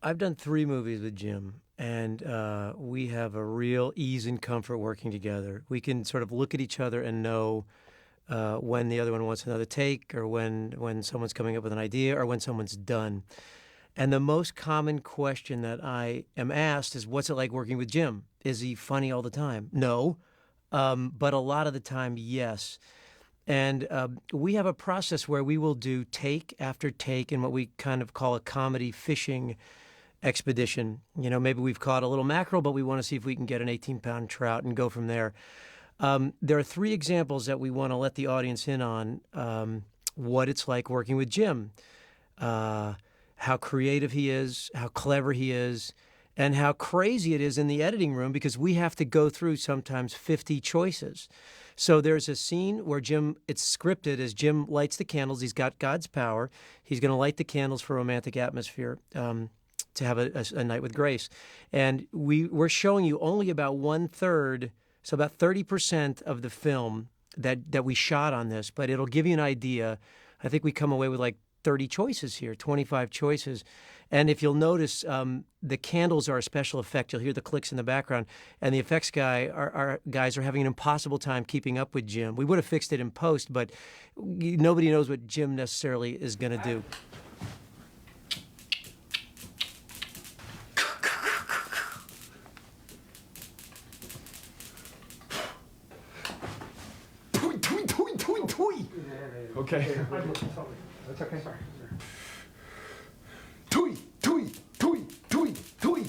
I've done 3 movies with Jim, and we have a real ease and comfort working together. We can sort of look at each other and know when the other one wants another take, or when someone's coming up with an idea, or when someone's done. And the most common question that I am asked is, what's it like working with Jim? Is he funny all the time? No. But a lot of the time, yes. And we have a process where we will do take after take in what we kind of call a comedy fishing expedition. You know, maybe we've caught a little mackerel, but we want to see if we can get an 18-pound trout and go from there. There are 3 examples that we want to let the audience in on what it's like working with Jim. How creative he is, how clever he is, and how crazy it is in the editing room because we have to go through sometimes 50 choices. So there's a scene where it's scripted as Jim lights the candles. He's got God's power. He's going to light the candles for romantic atmosphere to have a night with grace. And we're showing you only about 1/3, so about 30% of the film that we shot on this, but it'll give you an idea. I think we come away with like 30 choices here, 25 choices. And if you'll notice, the candles are a special effect. You'll hear the clicks in the background. And the effects our guys are having an impossible time keeping up with Jim. We would have fixed it in post, but nobody knows what Jim necessarily is going to do. Okay. That's okay. Sorry. Tui, tui, tui, tui, tui.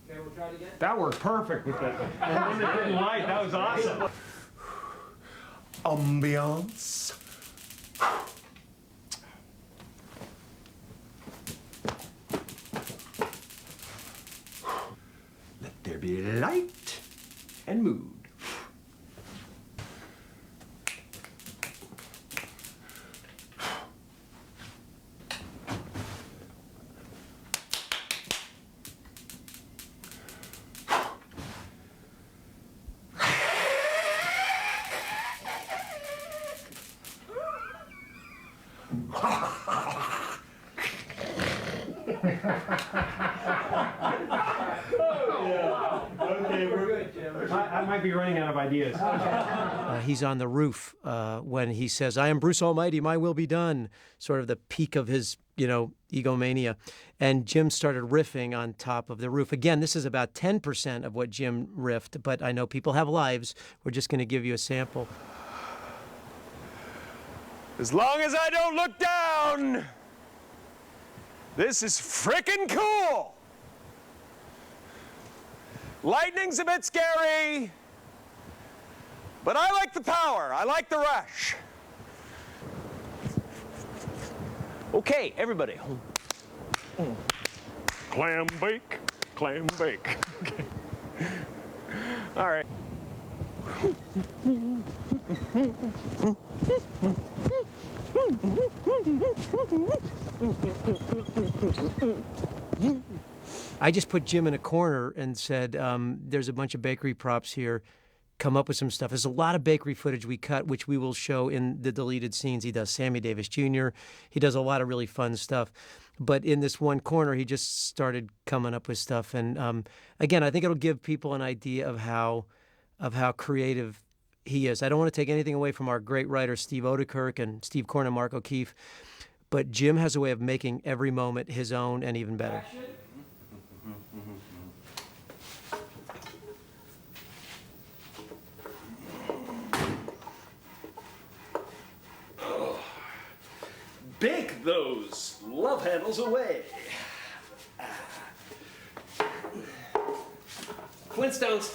Okay, we'll try it again. That worked perfect with that. And when it didn't light, that was awesome. Ambiance. Let there be light and mood. Okay, we're good, Jim. I might be running out of ideas. He's on the roof when he says, "I am Bruce Almighty, my will be done," sort of the peak of his, egomania. And Jim started riffing on top of the roof. Again, this is about 10% of what Jim riffed, but I know people have lives. We're just going to give you a sample. As long as I don't look down, this is frickin' cool. Lightning's a bit scary, but I like the power. I like the rush. Okay, everybody. Clam bake, clam bake. Okay. All right. I just put Jim in a corner and said, there's a bunch of bakery props here. Come up with some stuff. There's a lot of bakery footage we cut, which we will show in the deleted scenes. He does Sammy Davis Jr. He does a lot of really fun stuff. But in this one corner, he just started coming up with stuff. And again, I think it'll give people an idea of how creative he is. I don't want to take anything away from our great writers, Steve Odekirk and Steve Korn and Mark O'Keefe, but Jim has a way of making every moment his own and even better. Bake those love handles away. Flintstones.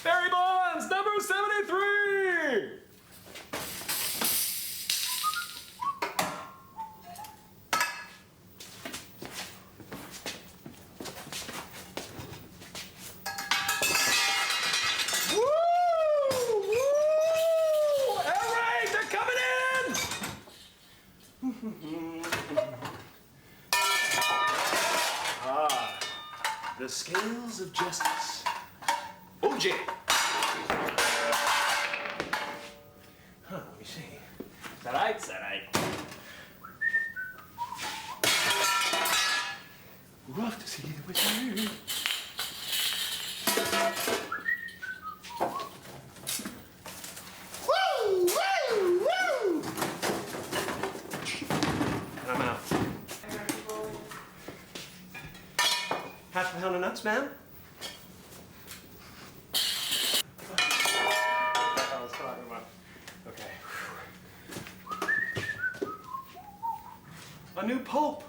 Barry Bonds, number 73. Woo! Woo! All right, they're coming in. The scales of justice. OJ. Let me see. Is that right? Is that right? Rough to see the with Woo! Woo! Woo! And I'm out. Half a pound of nuts, ma'am? I was talking about. Okay. A new pope.